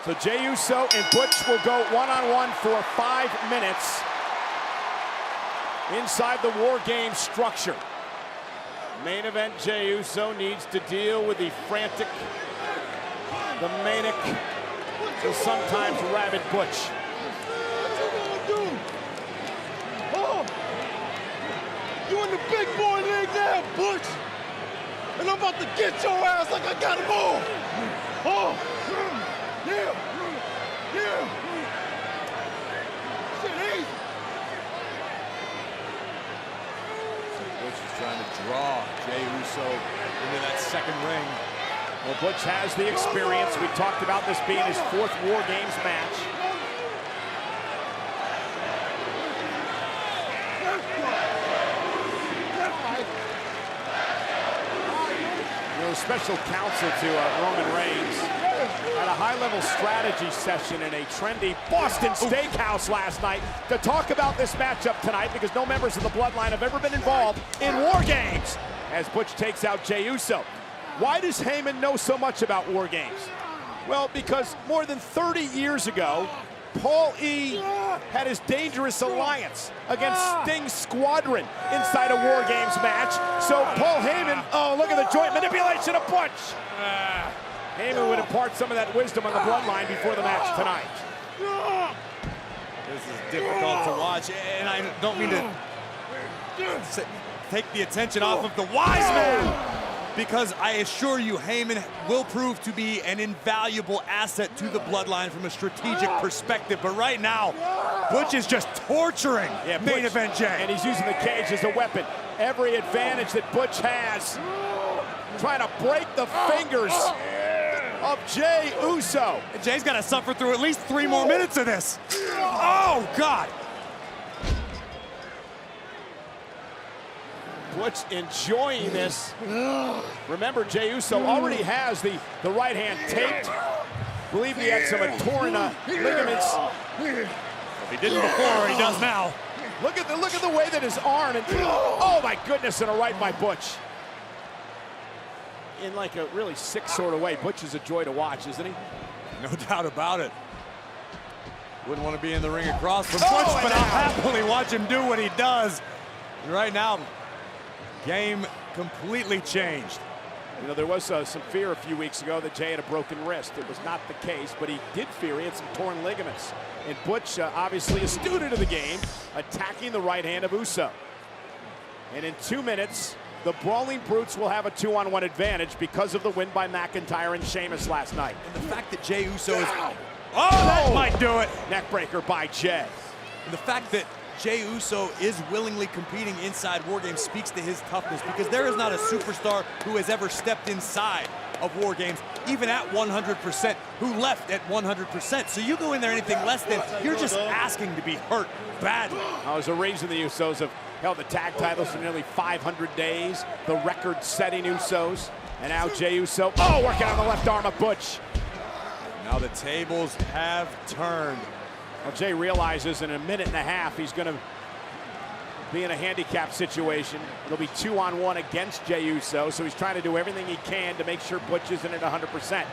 So Jey Uso and Butch will go one-on-one for 5 minutes inside the WarGames structure. Main event, Jey Uso needs to deal with the frantic, the manic, the sometimes rabid Butch. What you gonna do? Oh, you in the big boy league now, Butch. And I'm about to get your ass like I got him all. Oh, yeah, yeah. Shit easy. Butch is trying to draw Jey Uso into that second ring. Well, Butch has the experience. We talked about this being his 4th WarGames match. You know, special counsel to Roman Reigns at a high-level strategy session in a trendy Boston steakhouse last night to talk about this matchup tonight, because no members of the Bloodline have ever been involved in WarGames, as Butch takes out Jey Uso. Why does Heyman know so much about WarGames? Well, because more than 30 years ago, Paul E. had his dangerous alliance against Sting's squadron inside a WarGames match. So Paul Heyman, oh, look at the joint manipulation of Butch. Heyman would impart some of that wisdom on the Bloodline before the match tonight. This is difficult to watch, and I don't mean to take the attention off of the wise man, because I assure you, Heyman will prove to be an invaluable asset to the Bloodline from a strategic perspective. But right now, Butch is just torturing main event Jey. And he's using the cage as a weapon. Every advantage that Butch has, trying to break the fingers of Jey Uso. And Jey's got to suffer through at least 3 more minutes of this. Oh, God. Butch enjoying this. Remember, Jey Uso already has the right hand taped. I believe he had some torn ligaments. If he didn't before, he does now. Look at the way that his arm, and oh my goodness, and a right by Butch. In like a really sick sort of way. Butch is a joy to watch, isn't he? No doubt about it. Wouldn't want to be in the ring across from Butch, but I'll happily watch him do what he does. And right now, game completely changed. You know, there was some fear a few weeks ago that Jey had a broken wrist. It was not the case, but he did fear he had some torn ligaments. And Butch, obviously a student of the game, attacking the right hand of Uso. And in 2 minutes, the Brawling Brutes will have a 2-on-1 advantage because of the win by McIntyre and Sheamus last night. And the fact that Jey Uso is... Oh, that might do it! Neckbreaker by Jey. And the fact that Jey Uso is willingly competing inside WarGames speaks to his toughness, because there is not a superstar who has ever stepped inside of WarGames, even at 100%, who left at 100%. So you go in there anything less than, you're just asking to be hurt badly. There's a reason the Usos have held the tag titles for nearly 500 days, the record-setting Usos. And now Jey Uso, working on the left arm of Butch. Now the tables have turned. Well, Jey realizes in a minute and a half he's going to be in a handicap situation. It'll be 2-on-1 against Jey Uso, so he's trying to do everything he can to make sure Butch isn't at 100%.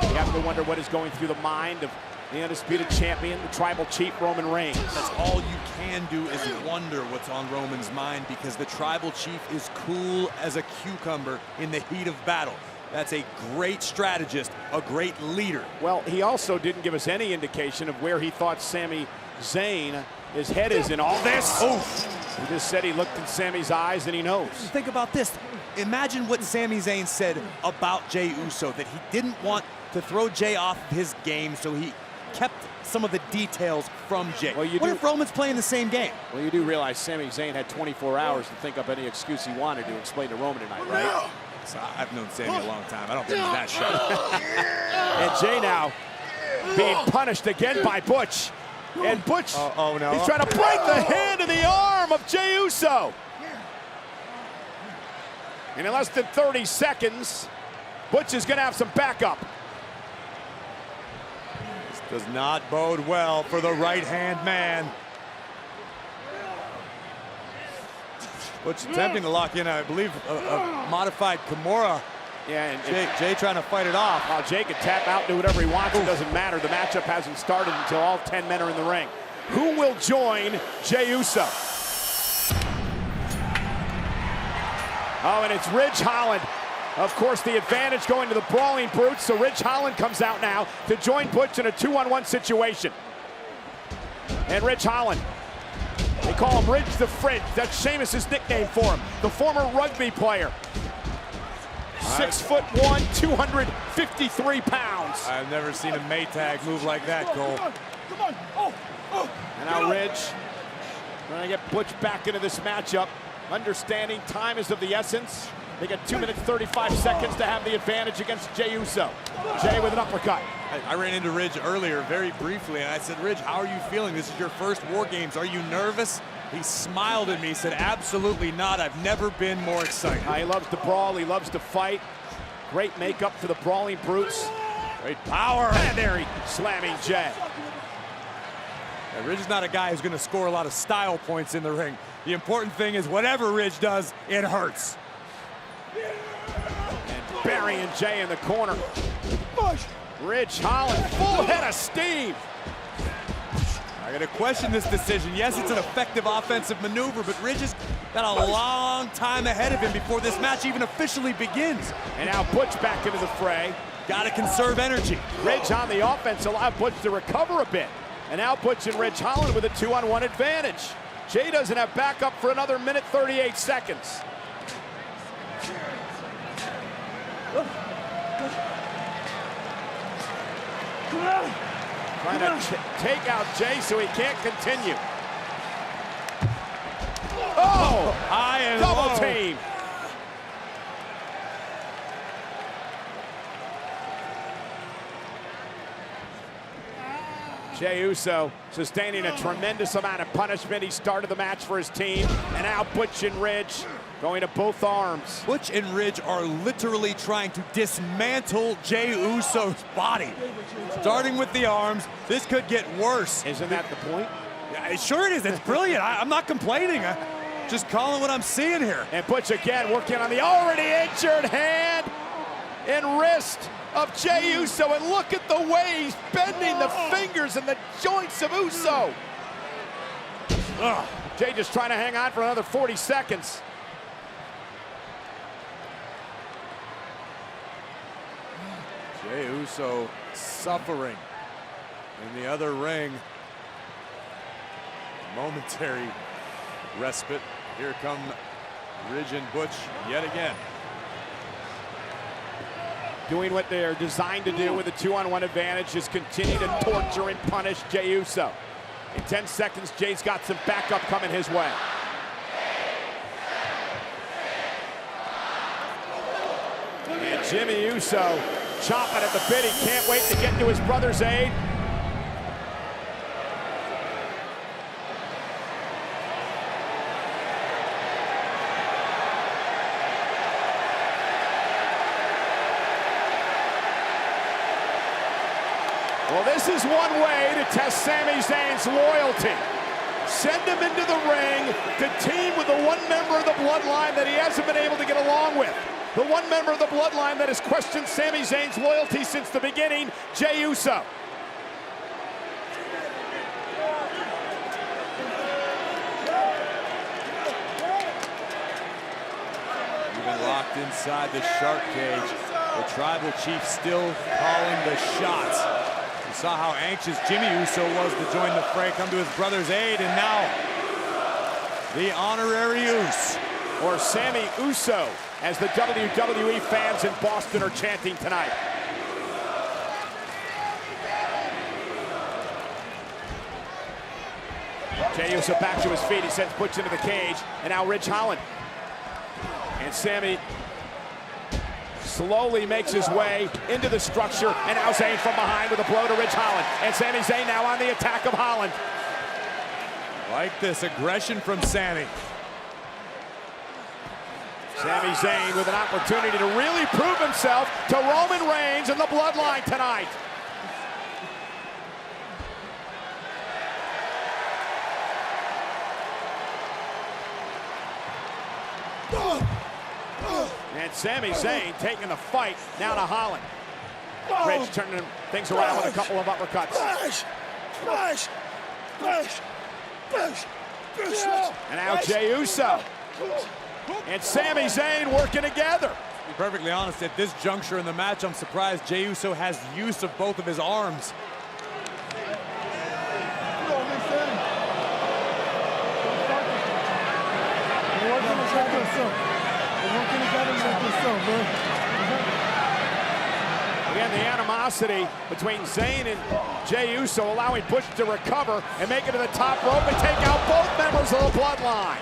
You have to wonder what is going through the mind of the undisputed champion, the tribal chief, Roman Reigns. That's all you can do, is wonder what's on Roman's mind, because the tribal chief is cool as a cucumber in the heat of battle. That's a great strategist, a great leader. Well, he also didn't give us any indication of where he thought Sami Zayn, his head is in all this. He just said he looked in Sami's eyes and he knows. Think about this. Imagine what Sami Zayn said about Jey Uso, that he didn't want to throw Jey off his game, so he kept some of the details from Jey. Well, what if Roman's playing the same game? Well, you do realize Sami Zayn had 24 hours to think up any excuse he wanted to explain to Roman tonight, right? So I've known Sami a long time. I don't think he's that sharp. And Jey now being punished again by Butch. And Butch, no. He's trying to break the hand and the arm of Jey Uso. And in less than 30 seconds, Butch is going to have some backup. This does not bode well for the right-hand man. Butch attempting to lock in, I believe, a modified Kimura Yeah, and Jay trying to fight it off. While Jay can tap out, do whatever he wants, it doesn't matter. The matchup hasn't started until all 10 men are in the ring. Who will join Jey Uso? Oh, and it's Ridge Holland. Of course, the advantage going to the Brawling Brutes, so Ridge Holland comes out now to join Butch in a 2-on-1 situation. And Ridge Holland, they call him Ridge the Fridge. That's Sheamus' nickname for him, the former rugby player. 6'1", 253 pounds. I've never seen a Maytag move like that, Cole. Come on. Oh. And now Ridge trying to get Butch back into this matchup. Understanding time is of the essence. They got 2 minutes, 35 seconds to have the advantage against Jey Uso. Jay with an uppercut. I ran into Ridge earlier very briefly, and I said, Ridge, how are you feeling? This is your first War Games. Are you nervous? He smiled at me, said, absolutely not. I've never been more excited. He loves to brawl. He loves to fight. Great makeup for the Brawling Brutes. Great power. And there he slamming Jay. Yeah, Ridge is not a guy who's going to score a lot of style points in the ring. The important thing is whatever Ridge does, it hurts. And burying Jay in the corner. Ridge Holland, full head of steam. I gotta question this decision. Yes, it's an effective offensive maneuver, but Ridge has got a long time ahead of him before this match even officially begins. And now Butch back into the fray. Gotta conserve energy. Ridge on the offense allowed Butch to recover a bit. And now Butch and Ridge Holland with a 2-on-1 advantage. Jay doesn't have backup for another minute, 38 seconds. Trying to take out Jay so he can't continue. Oh! High and double low. team. Jey Uso sustaining a tremendous amount of punishment. He started the match for his team, and now Butch and Ridge going to both arms. Butch and Ridge are literally trying to dismantle Jey Uso's body. Starting with the arms, this could get worse. Isn't that the point? Yeah, sure it is. It's brilliant. I'm not complaining. I'm just calling what I'm seeing here. And Butch again working on the already injured hand and wrist of Jey Uso, and look at the way he's bending the fingers and the joints of Uso. Jay just trying to hang on for another 40 seconds. Jey Uso suffering in the other ring. Momentary respite. Here come Ridge and Butch yet again. Doing what they're designed to do with a 2-on-1 advantage, is continue to torture and punish Jey Uso. In 10 seconds, Jay's got some backup coming his way. And Jimmy Uso chomping at the bit. He can't wait to get to his brother's aid. Well, this is one way to test Sami Zayn's loyalty. Send him into the ring to team with the one member of the Bloodline that he hasn't been able to get along with. The one member of the Bloodline that has questioned Sami Zayn's loyalty since the beginning, Jey Uso. Even locked inside the shark cage. The Tribal Chief still calling the shots. You saw how anxious Jimmy Uso was to join the fray, come to his brother's aid, and now the honorary Uso. Or Sami Uso, as the WWE fans in Boston are chanting tonight. Jey Uso back to his feet. He sends Butch into the cage, and now Ridge Holland. And Sami slowly makes his way into the structure, and now Zayn from behind with a blow to Ridge Holland. And Sami Zayn now on the attack of Holland. Like this aggression from Sami. Sami Zayn with an opportunity to really prove himself to Roman Reigns and the Bloodline tonight. And Sami Zayn taking the fight now to Holland. Ridge turning things around with a couple of uppercuts. And now Jey Uso and Sami Zayn working together. To be perfectly honest, at this juncture in the match, I'm surprised Jey Uso has use of both of his arms. Again, the animosity between Zayn and Jey Uso allowing Butch to recover and make it to the top rope and take out both members of the Bloodline.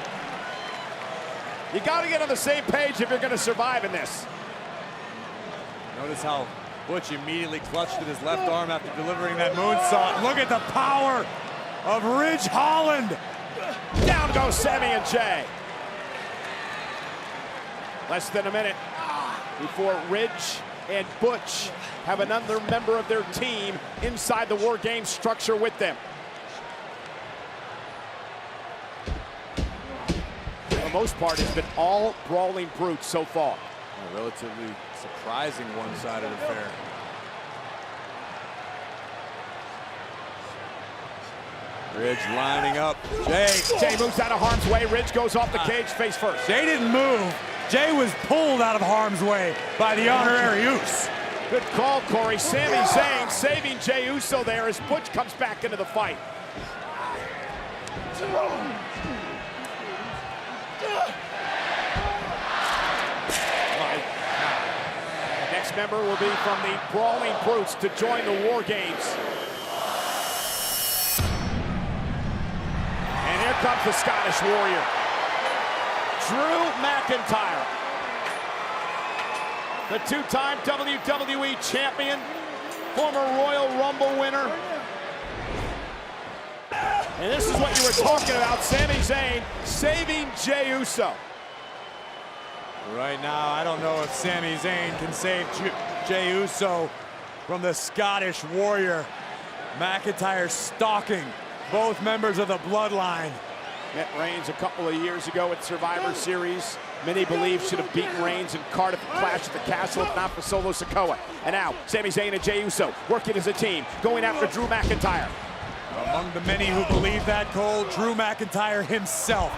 You got to get on the same page if you're going to survive in this. Notice how Butch immediately clutched at his left arm after delivering that moonsault. Look at the power of Ridge Holland. Down goes Sami and Jey. Less than a minute before Ridge and Butch have another member of their team inside the WarGames structure with them. For the most part, it's been all Brawling Brutes so far. A relatively surprising one-sided affair. Ridge lining up. Jey moves out of harm's way. Ridge goes off the cage face first. Jey didn't move. Jey was pulled out of harm's way by the honorary Uso. Good call, Corey. Sami Zayn saving Jey Uso there as Butch comes back into the fight. Next member will be from the Brawling Brutes to join the WarGames. And here comes the Scottish Warrior, Drew McIntyre. The two-time WWE champion, former Royal Rumble winner. And this is what you were talking about, Sami Zayn saving Jey Uso. Right now, I don't know if Sami Zayn can save Jey Uso from the Scottish Warrior. McIntyre stalking both members of the Bloodline. Met Reigns a couple of years ago at Survivor Series. Many believe should have beaten Reigns in Cardiff Clash at the Castle, if not for Solo Sikoa. And now, Sami Zayn and Jey Uso working as a team, going after Drew McIntyre. Among the many who believe that, Cole, Drew McIntyre himself.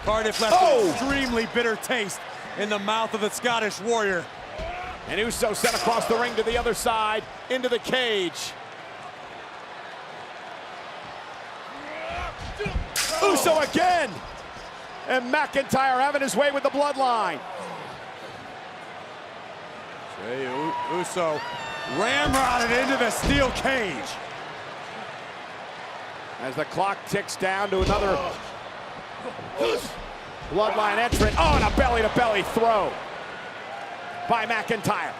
Cardiff left an extremely bitter taste in the mouth of the Scottish Warrior. And Uso sent across the ring to the other side, into the cage. Uso again! And McIntyre having his way with the Bloodline. Jey Uso ramrodded into the steel cage. As the clock ticks down to another Bloodline entrant. Oh, and a belly-to-belly throw by McIntyre.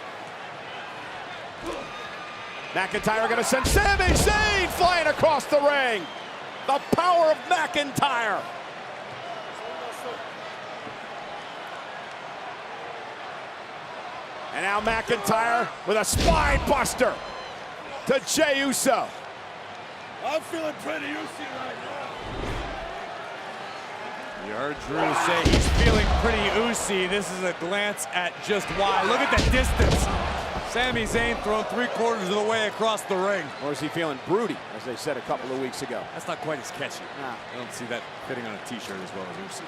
McIntyre gonna send Sami Zayn flying across the ring. The power of McIntyre. And now McIntyre with a spine buster to Jey Uso. I'm feeling pretty juicy right now. You heard Drew say he's feeling pretty oozy. This is a glance at just why. Look at the distance. Sami Zayn thrown 3/4 of the way across the ring. Or is he feeling broody, as they said a couple of weeks ago? That's not quite as catchy. Nah. I don't see that fitting on a t-shirt as well as oozy.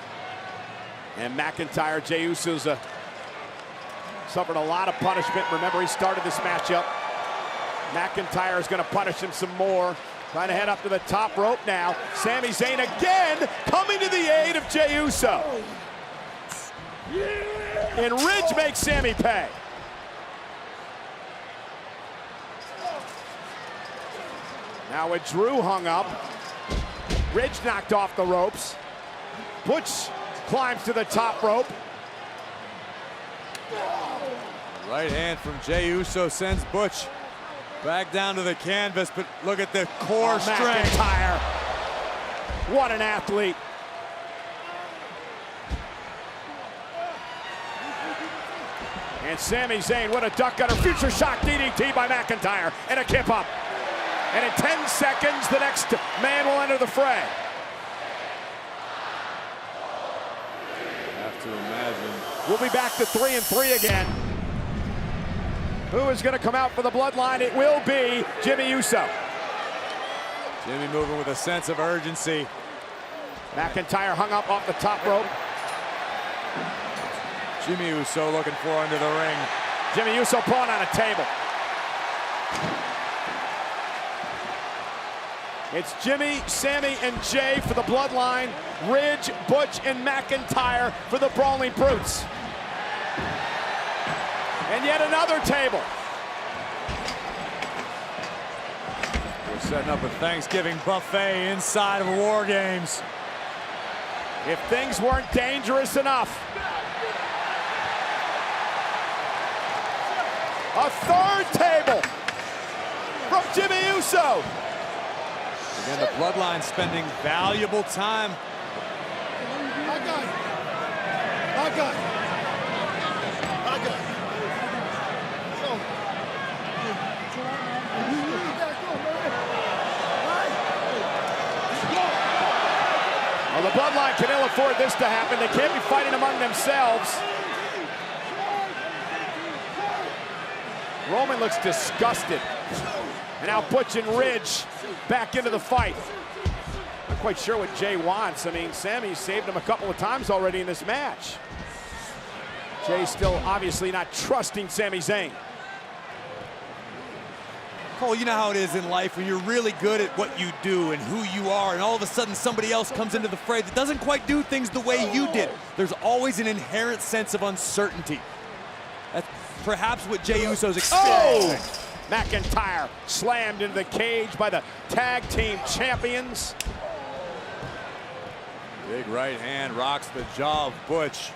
And McIntyre, Jey Uso's suffered a lot of punishment. Remember, he started this matchup. McIntyre is going to punish him some more. Trying to head up to the top rope now. Sami Zayn again coming to the aid of Jey Uso. And Ridge makes Sami pay. Now with Drew hung up, Ridge knocked off the ropes. Butch climbs to the top rope. Right hand from Jey Uso sends Butch back down to the canvas, but look at the core strength. McIntyre. What an athlete. And Sami Zayn, what a duck cutter. Future shock DDT by McIntyre. And a kip up. And in 10 seconds, the next man will enter the fray. I have to imagine We'll be back to 3-3 again. Who is going to come out for the Bloodline? It will be Jimmy Uso. Jimmy moving with a sense of urgency. McIntyre hung up off the top rope. Jimmy Uso looking for under the ring. Jimmy Uso pulling on a table. It's Jimmy, Sami, and Jay for the Bloodline. Ridge, Butch, and McIntyre for the Brawling Brutes. And yet another table. We're setting up a Thanksgiving buffet inside of WarGames. If things weren't dangerous enough. A third table from Jimmy Uso. Again, the Bloodline spending valuable time. I got it. I got it. I got it. Well, the Bloodline can ill afford this to happen. They can't be fighting among themselves. Roman looks disgusted. And now Butch and Ridge back into the fight. Not quite sure what Jay wants. I mean, Sami saved him a couple of times already in this match. Jay's still obviously not trusting Sami Zayn. Cole, you know how it is in life when you're really good at what you do and who you are, and all of a sudden somebody else comes into the fray that doesn't quite do things the way you did. There's always an inherent sense of uncertainty. That's perhaps what Jey Uso's experiencing. Oh! McIntyre slammed into the cage by the tag team champions. Big right hand rocks the jaw of Butch.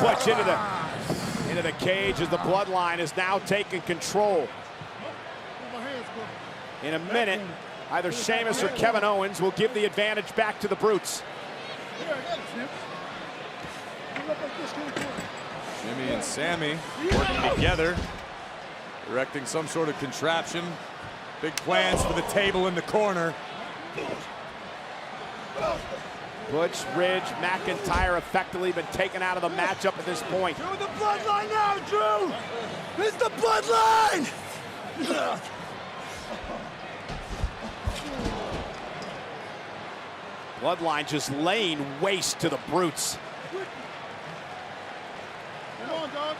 Butch into the cage as the Bloodline is now taking control. In a minute, either Sheamus or Kevin Owens will give the advantage back to the Brutes. Jimmy and Sami working together, erecting some sort of contraption. Big plans for the table in the corner. Butch, Ridge, McIntyre effectively been taken out of the matchup at this point. Drew, the Bloodline now, Drew! It's the Bloodline! Bloodline just laying waste to the Brutes. Come on, dog.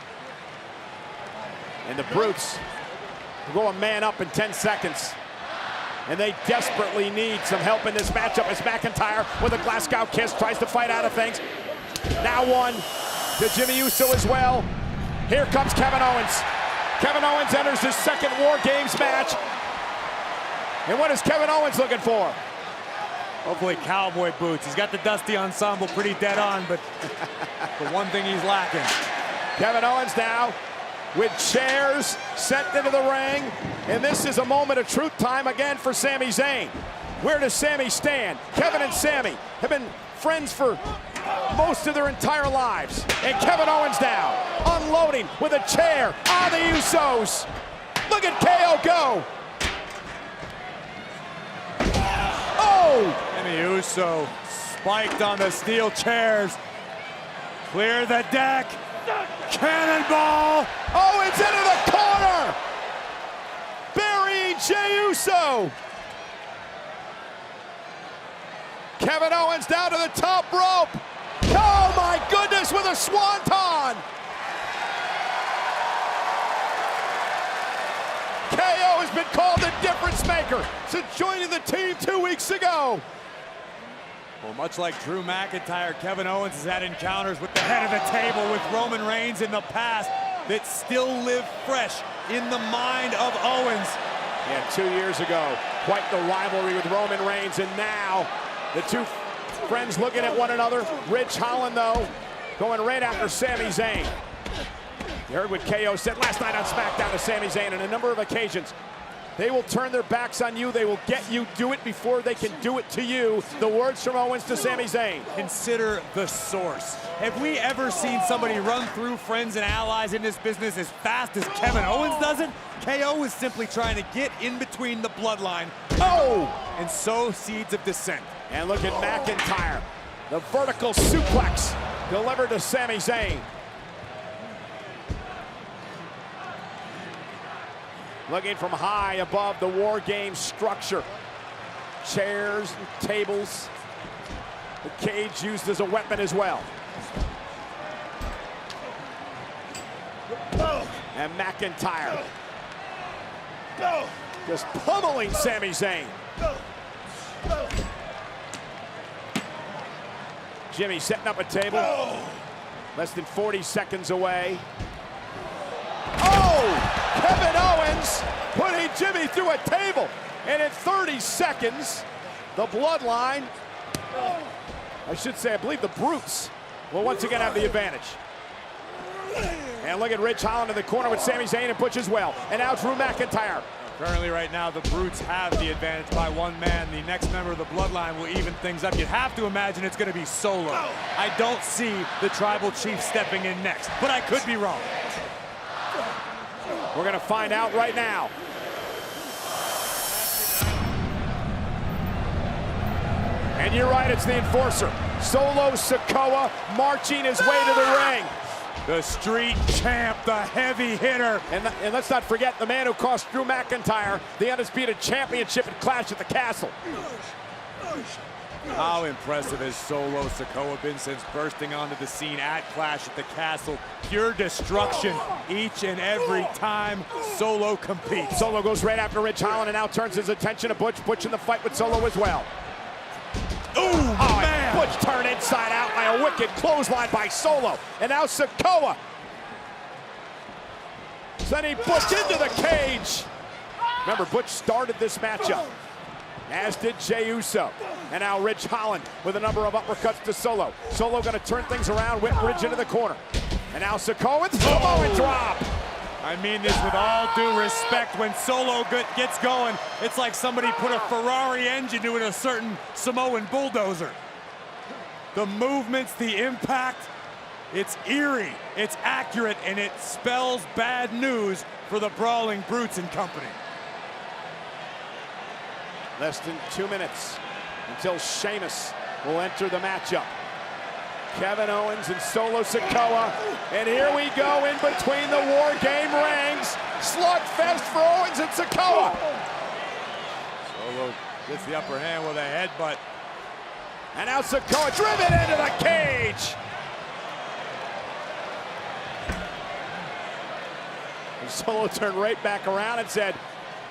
And the Brutes will go a man up in 10 seconds. And they desperately need some help in this matchup as McIntyre with a Glasgow kiss tries to fight out of things. Now one to Jimmy Uso as well. Here comes Kevin Owens. Kevin Owens enters his second WarGames match. And what is Kevin Owens looking for? Hopefully cowboy boots. He's got the Dusty Ensemble pretty dead on, but the one thing he's lacking. Kevin Owens now with chairs sent into the ring. And this is a moment of truth time again for Sami Zayn. Where does Sami stand? Kevin and Sami have been friends for most of their entire lives. And Kevin Owens now unloading with a chair on the Usos. Look at KO go. Oh! Jimmy Uso spiked on the steel chairs. Clear the deck. Cannonball. Owens into the corner. Burying Jey Uso. Kevin Owens down to the top rope. Oh my goodness, with a swanton. KO has been called the difference maker since joining the team 2 weeks ago. Well, much like Drew McIntyre, Kevin Owens has had encounters with the head of the table with Roman Reigns in the past that still live fresh in the mind of Owens. Yeah, 2 years ago, quite the rivalry with Roman Reigns, and now the two friends looking at one another. Ridge Holland, though, going right after Sami Zayn. You heard what KO said last night on SmackDown to Sami Zayn on a number of occasions. They will turn their backs on you. They will get you, do it before they can do it to you. The words from Owens to Sami Zayn. Consider the source. Have we ever seen somebody run through friends and allies in this business as fast as Kevin Owens does it? KO is simply trying to get in between the Bloodline. Oh! And sow seeds of dissent. And look at McIntyre. The vertical suplex Delivered to Sami Zayn. Looking from high above the WarGames structure. Chairs and tables. The cage used as a weapon as well. And McIntyre just pummeling Sami Zayn. Jimmy setting up a table. Less than 40 seconds away. Oh! Kevin Owens putting Jimmy through a table. And in 30 seconds, the Bloodline, I should say, I believe the Brutes, will once again have the advantage. And look at Ridge Holland in the corner with Sami Zayn and Butch as well. And now Drew McIntyre. Currently right now, the Brutes have the advantage by one man. The next member of the Bloodline will even things up. You'd have to imagine it's going to be Solo. I don't see the Tribal Chief stepping in next, but I could be wrong. We're going to find out right now. And you're right, it's the Enforcer. Solo Sikoa marching his way to the ring. The street champ, the heavy hitter. And let's not forget the man who cost Drew McIntyre the Undisputed Championship at Clash at the Castle. How impressive has Solo Sikoa been since bursting onto the scene at Clash at the Castle? Pure destruction each and every time Solo competes. Solo goes right after Ridge Holland and now turns his attention to Butch. Butch in the fight with Solo as well. Oh, man! Butch turned inside out by a wicked clothesline by Solo. And now Sikoa sending Butch into the cage. Remember, Butch started this matchup, as did Jey Uso. And now Ridge Holland with a number of uppercuts to Solo. Solo gonna turn things around, whip Ridge into the corner. And now Sikoa with Samoan drop. I mean this with all due respect. When Solo gets going, it's like somebody put a Ferrari engine to a certain Samoan bulldozer. The movements, the impact, it's eerie, it's accurate, and it spells bad news for the Brawling Brutes and company. Less than 2 minutes until Sheamus will enter the matchup. Kevin Owens and Solo Sikoa, and here we go in between the WarGame rings. Slugfest for Owens and Sikoa. Solo gets the upper hand with a headbutt. And now Sikoa driven into the cage. And Solo turned right back around and said,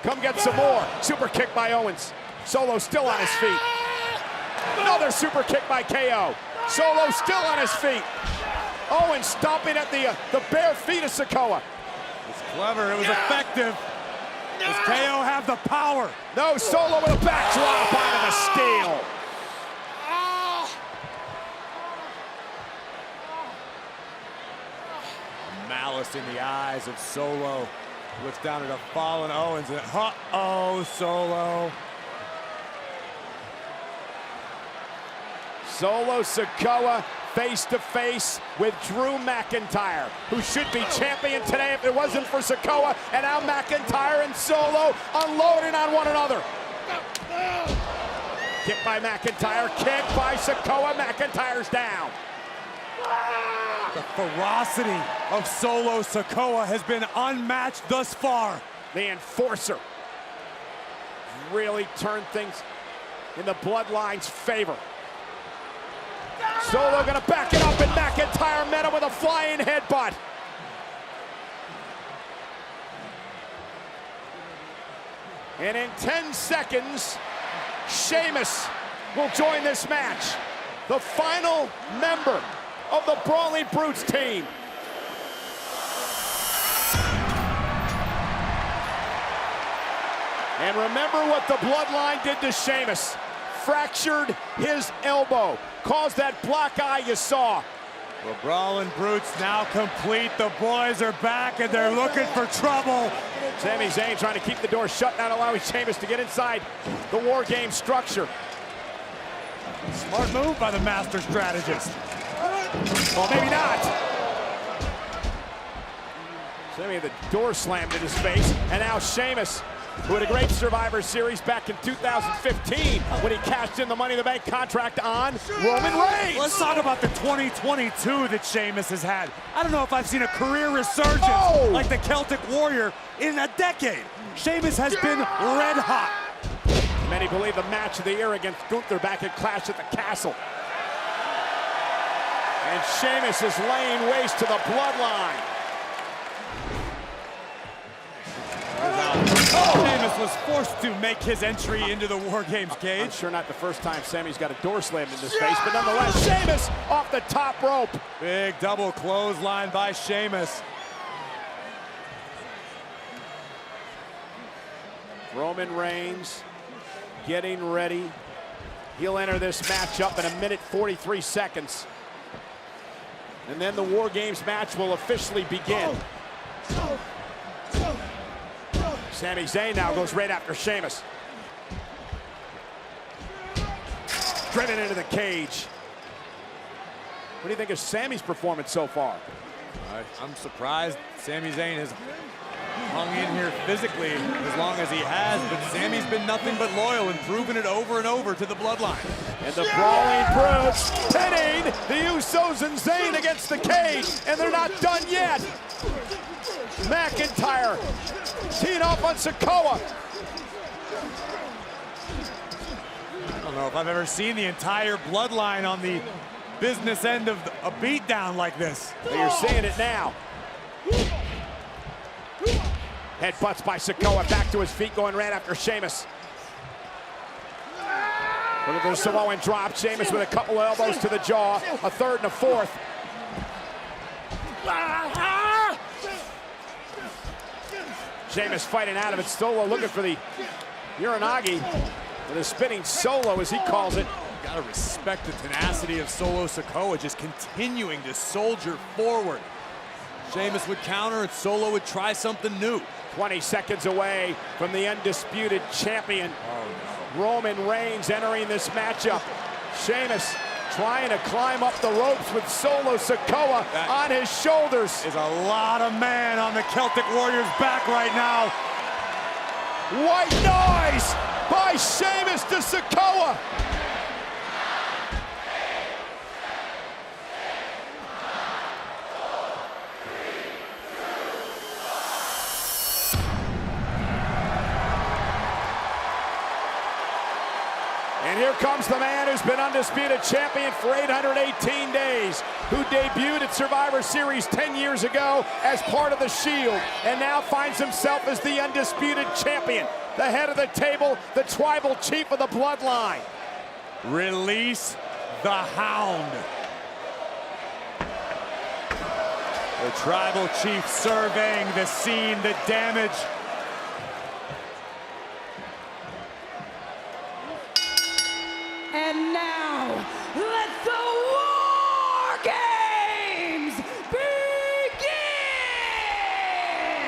come get some more. Super kick by Owens. Solo still on his feet. Another super kick by KO. Solo still on his feet. Owens stomping at the bare feet of Sikoa. It's clever, it was effective. Does KO have the power? No, Solo with a backdrop onto the steel. Malice in the eyes of Solo. Looks down at a fallen Owens and uh-oh, Solo. Solo Sikoa face to face with Drew McIntyre, who should be champion today if it wasn't for Sikoa. And now McIntyre and Solo unloading on one another. Kick by McIntyre, kick by Sikoa. McIntyre's down. The ferocity of Solo Sikoa has been unmatched thus far. The Enforcer really turned things in the Bloodline's favor. Solo gonna back it up, and McIntyre met him with a flying headbutt. And in 10 seconds, Sheamus will join this match. The final member of the Brawling Brutes team. And remember what the Bloodline did to Sheamus. Fractured his elbow, caused that black eye you saw. The Brawling Brutes now complete. The boys are back and they're looking for trouble. Sami Zayn trying to keep the door shut, not allowing Sheamus to get inside the WarGame structure. Smart move by the master strategist. Well, maybe not. Sami had the door slammed in his face, and now Sheamus who had a great Survivor Series back in 2015 when he cashed in the Money in the Bank contract on Roman Reigns. Let's talk about the 2022 that Sheamus has had. I don't know if I've seen a career resurgence like the Celtic Warrior in a decade. Sheamus has been red hot. Many believe the match of the year against Gunther back at Clash at the Castle. And Sheamus is laying waste to the Bloodline. Sheamus was forced to make his entry into the WarGames cage. I'm sure not the first time Sami's got a door slammed in his face, but nonetheless, Sheamus off the top rope. Big double clothesline by Sheamus. Roman Reigns getting ready. He'll enter this matchup in 1:43 seconds. And then the WarGames match will officially begin. Sami Zayn now goes right after Sheamus. Driven into the cage. What do you think of Sami's performance so far? I'm surprised Sami Zayn has hung in here physically as long as he has, but Sami's been nothing but loyal and proven it over and over to the Bloodline. And the Brawling Brutes pinning the Usos and Zayn against the cage, and they're not done yet. McIntyre teeing off on Sikoa. I don't know if I've ever seen the entire Bloodline on the business end of a beatdown like this. But you're seeing it now. Headbutts by Sikoa, back to his feet, going right after Sheamus. Look at the Samoan drop. Sheamus with a couple of elbows to the jaw, a third and a fourth. Sheamus fighting out of it. Solo looking for the Uranagi with a spinning solo, as he calls it. Gotta respect the tenacity of Solo Sikoa, just continuing to soldier forward. Sheamus would counter and Solo would try something new. 20 seconds away from the undisputed champion. Roman Reigns entering this matchup. Sheamus trying to climb up the ropes with Solo Sikoa on his shoulders. There's a lot of man on the Celtic Warrior's back right now. White noise by Sheamus to Sikoa. And here comes the man who's been undisputed champion for 818 days, who debuted at Survivor Series 10 years ago as part of the Shield, and now finds himself as the undisputed champion, the head of the table, the tribal chief of the Bloodline. Release the Hound. The tribal chief surveying the scene, the damage. And now, let the WarGames begin!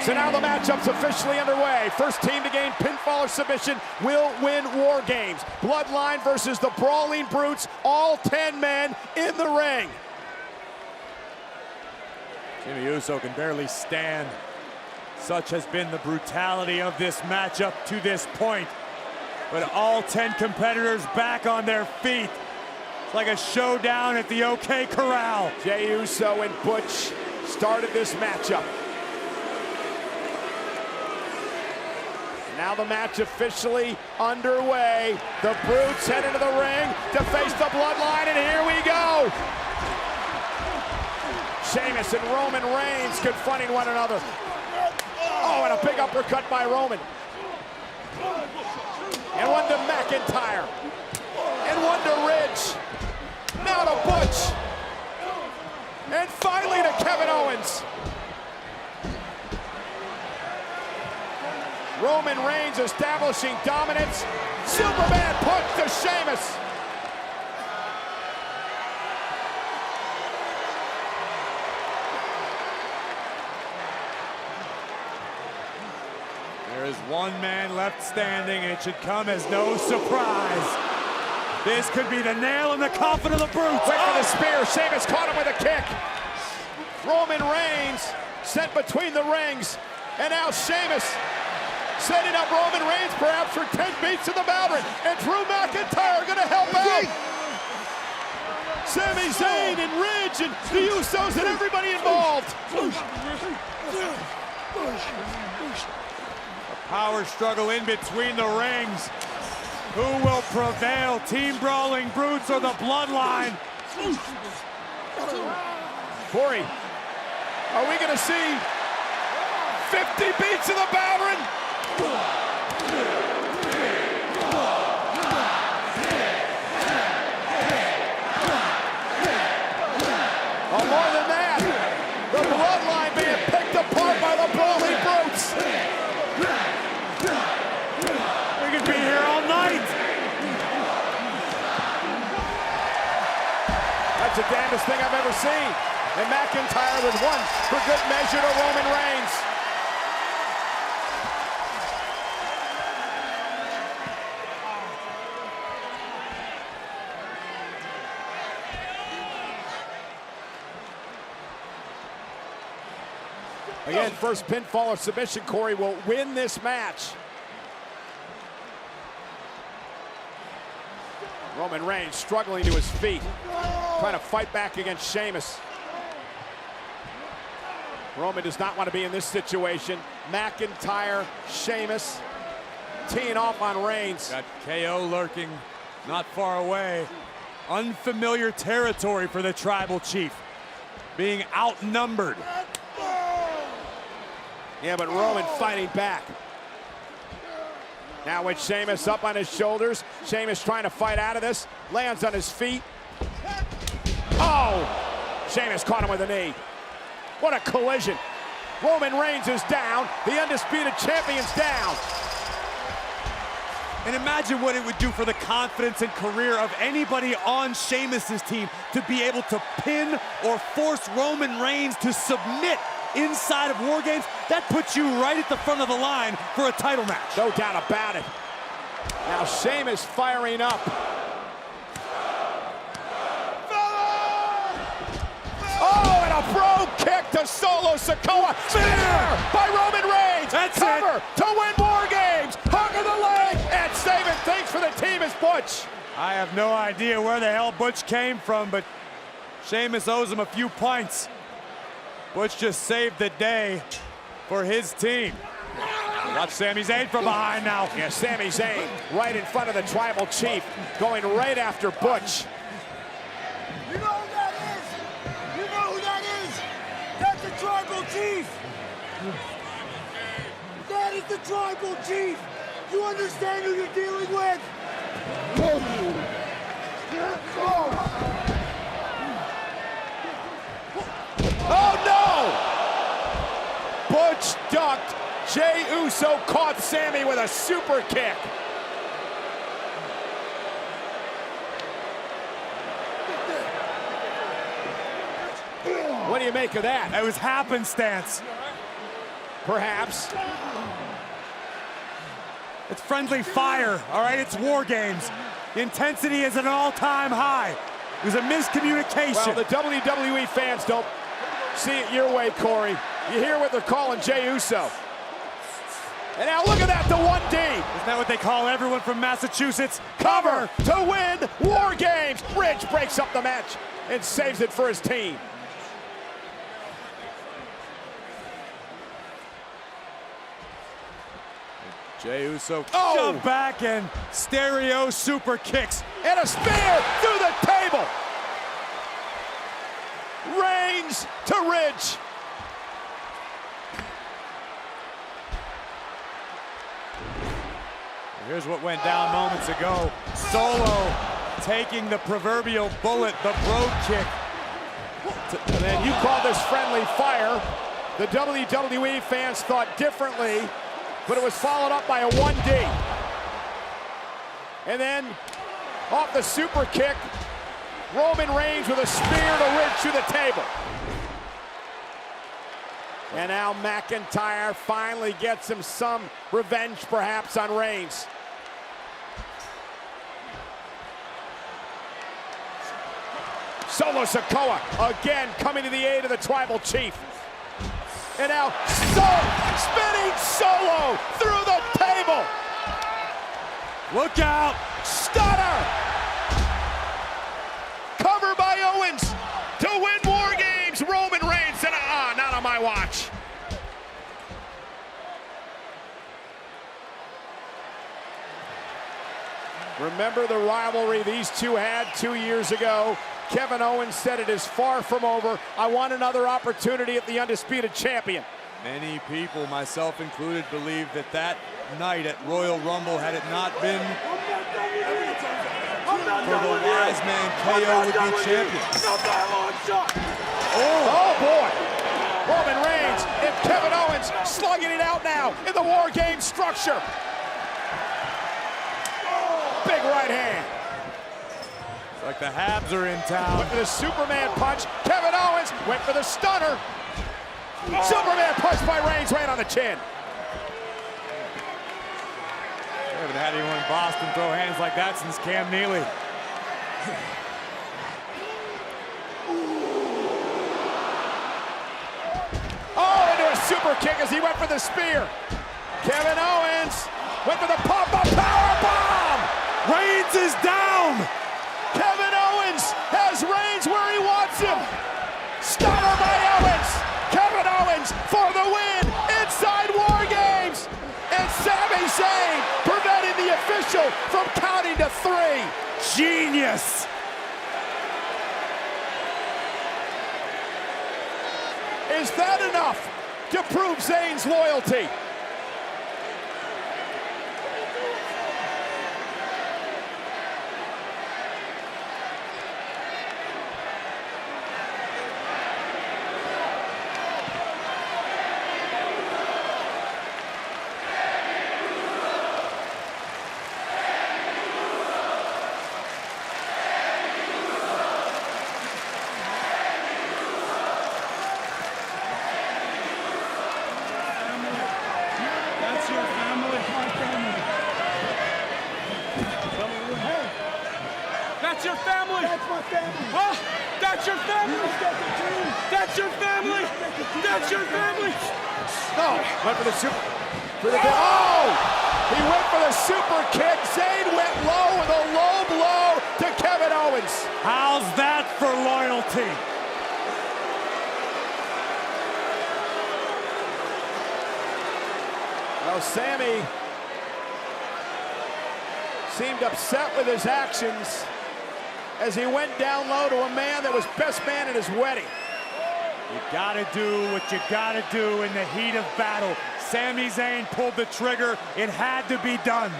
So now the matchup's officially underway. First team to gain pinfall or submission will win WarGames. Bloodline versus the Brawling Brutes, all 10 men in the ring. Jimmy Uso can barely stand. Such has been the brutality of this matchup to this point. But all 10 competitors back on their feet. It's like a showdown at the OK Corral. Jey Uso and Butch started this matchup. Now the match officially underway. The Brutes head into the ring to face the Bloodline, and here we go. Sheamus and Roman Reigns confronting one another. Oh, and a big uppercut by Roman. And one to McIntyre. And one to Ridge. Now to Butch. And finally to Kevin Owens. Roman Reigns establishing dominance. Superman punch to Sheamus. There is one man left standing, and it should come as no surprise. This could be the nail in the coffin of the Brutes. Wait for the spear. Sheamus caught him with a kick. Roman Reigns sent between the rings. And now Sheamus setting up Roman Reigns perhaps for 10 beats of the Bowden. And Drew McIntyre gonna help out. Sami Zayn and Ridge and the Usos and everybody involved. A power struggle in between the rings. Who will prevail, Team Brawling Brutes or the Bloodline? Corey, are we gonna see 50 beats of the Bowden? Oh, more than that, the Bloodline being picked apart by the Brawling Brutes. We could be here all night. That's the damnedest thing I've ever seen. And McIntyre with one for good measure to Roman Reigns. Again, first pinfall or submission, Corey will win this match. Roman Reigns struggling to his feet, trying to fight back against Sheamus. Roman does not want to be in this situation. McIntyre, Sheamus, teeing off on Reigns. Got KO lurking not far away. Unfamiliar territory for the Tribal Chief, being outnumbered. Yeah, but Roman fighting back. Now with Sheamus up on his shoulders, Sheamus trying to fight out of this, lands on his feet. Oh! Sheamus caught him with a knee. What a collision. Roman Reigns is down, the undisputed champion's down. And imagine what it would do for the confidence and career of anybody on Sheamus's team to be able to pin or force Roman Reigns to submit inside of WarGames. That puts you right at the front of the line for a title match. No doubt about it. Now Sheamus firing up. Oh, and a bro kick to Solo Sikoa. Spear by Roman Reigns. That's Cover it. to win WarGames. Hug of the leg and saving things for the team is Butch. I have no idea where the hell Butch came from, but Sheamus owes him a few pints. Butch just saved the day for his team. Watch Sami Zayn from behind now. Yeah, Sami Zayn right in front of the Tribal Chief, going right after Butch. You know who that is? You know who that is? That's the Tribal Chief. That is the Tribal Chief. You understand who you're dealing with? Oh no! Butch ducked. Jey Uso caught Sami with a super kick. What do you make of that? It was happenstance. Perhaps. It's friendly fire, all right? It's WarGames. The intensity is at an all-time high. It was a miscommunication. Well, the WWE fans don't see it your way, Corey. You hear what they're calling Jey Uso. And now look at that, the 1D. Isn't that what they call everyone from Massachusetts? Cover to win WarGames. Ridge breaks up the match and saves it for his team. Jey Uso Oh! shove back and stereo super kicks. And a spear through the table. Reigns to Ridge. Here's what went down moments ago. Solo taking the proverbial bullet, the bro kick. And then you call this friendly fire. The WWE fans thought differently, but it was followed up by a 1D. And then off the super kick, Roman Reigns with a spear to Ridge through the table. And now McIntyre finally gets him some revenge perhaps on Reigns. Solo Sikoa again coming to the aid of the Tribal Chief. And now spinning Solo through the Look out! Stunner! Cover by Owens to win WarGames. Roman Reigns, and not on my watch. Remember the rivalry these two had 2 years ago? Kevin Owens said it is far from over. I want another opportunity at the Undisputed Champion. Many people, myself included, believe that night at Royal Rumble, had it not been for the wise man, KO would be champion. Oh boy! Roman Reigns and Kevin Owens slugging it out now in the WarGames structure. Big right hand. It's like the Habs are in town. Went for the Superman punch. Kevin Owens went for the stunner. Superman punch by Reigns right on the chin. We haven't had anyone in Boston throw hands like that since Cam Neely. Oh, into a super kick as he went for the spear. Kevin Owens went for the pop-up power bomb. Reigns is down. Kevin Owens has Reigns where he wants him. Stunner by Owens. Kevin Owens for the win inside WarGames. And Sami Zayn preventing the official from counting to 3. Genius. Is that enough to prove Zayn's loyalty? That's your family! That's my family! Huh? That's your family! That's your family! That's your family! No, went for the super. Oh! He went for the super kick. Zayn went low with a low blow to Kevin Owens. How's that for loyalty? Well, Sami seemed upset with his actions as he went down low to a man that was best man at his wedding. You gotta do what you gotta do in the heat of battle. Sami Zayn pulled the trigger. It had to be done.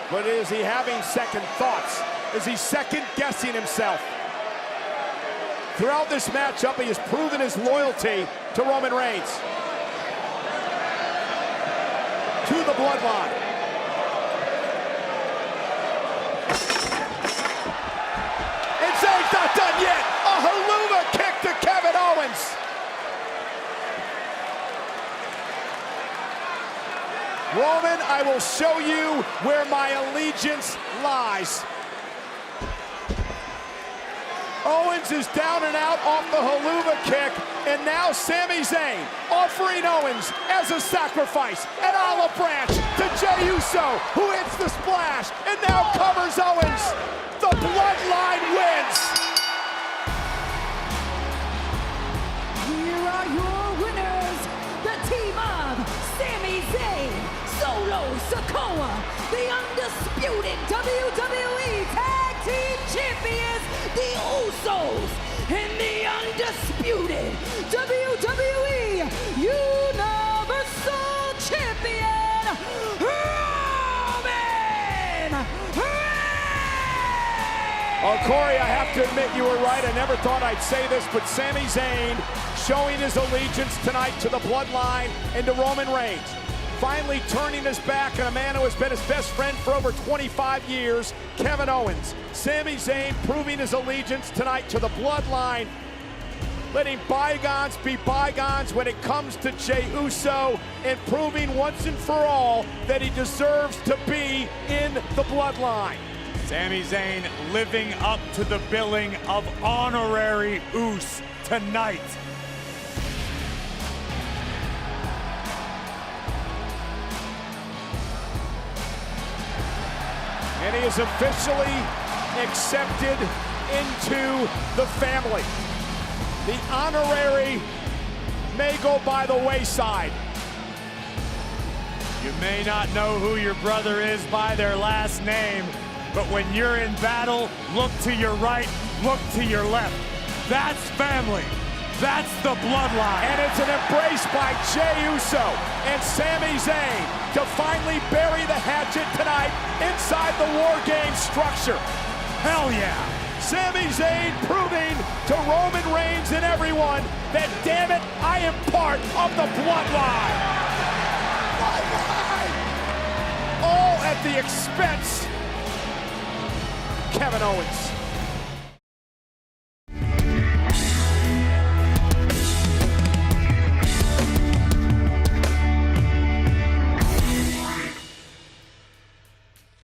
But is he having second thoughts? Is he second guessing himself? Throughout this matchup, he has proven his loyalty to Roman Reigns. To the Bloodline. And Zayn's not done yet. A haluva kick to Kevin Owens. Roman, I will show you where my allegiance lies. Owens is down and out off the haluva kick, and now Sami Zayn offering Owens as a sacrifice. An olive branch to Jey Uso, who hits the splash and now covers Owens. The Bloodline wins. Here are your winners, the team of Sami Zayn, Solo Sikoa, the undisputed WWE Tag Team Champions, the Usos, and the undisputed WWE Universal Champion, Roman Reigns! Oh, Corey, I have to admit you were right. I never thought I'd say this, but Sami Zayn showing his allegiance tonight to the Bloodline and to Roman Reigns. Finally turning his back on a man who has been his best friend for over 25 years, Kevin Owens. Sami Zayn proving his allegiance tonight to the Bloodline, letting bygones be bygones when it comes to Jey Uso, and proving once and for all that he deserves to be in the Bloodline. Sami Zayn living up to the billing of honorary Us tonight. And he is officially accepted into the family. The honorary may go by the wayside. You may not know who your brother is by their last name, but when you're in battle, look to your right, look to your left. That's family. That's the bloodline. And it's an embrace by Jey Uso and Sami Zayn to finally bury the hatchet tonight inside the WarGames structure. Hell yeah. Sami Zayn proving to Roman Reigns and everyone that, damn it, I am part of the bloodline. All at the expense of Kevin Owens.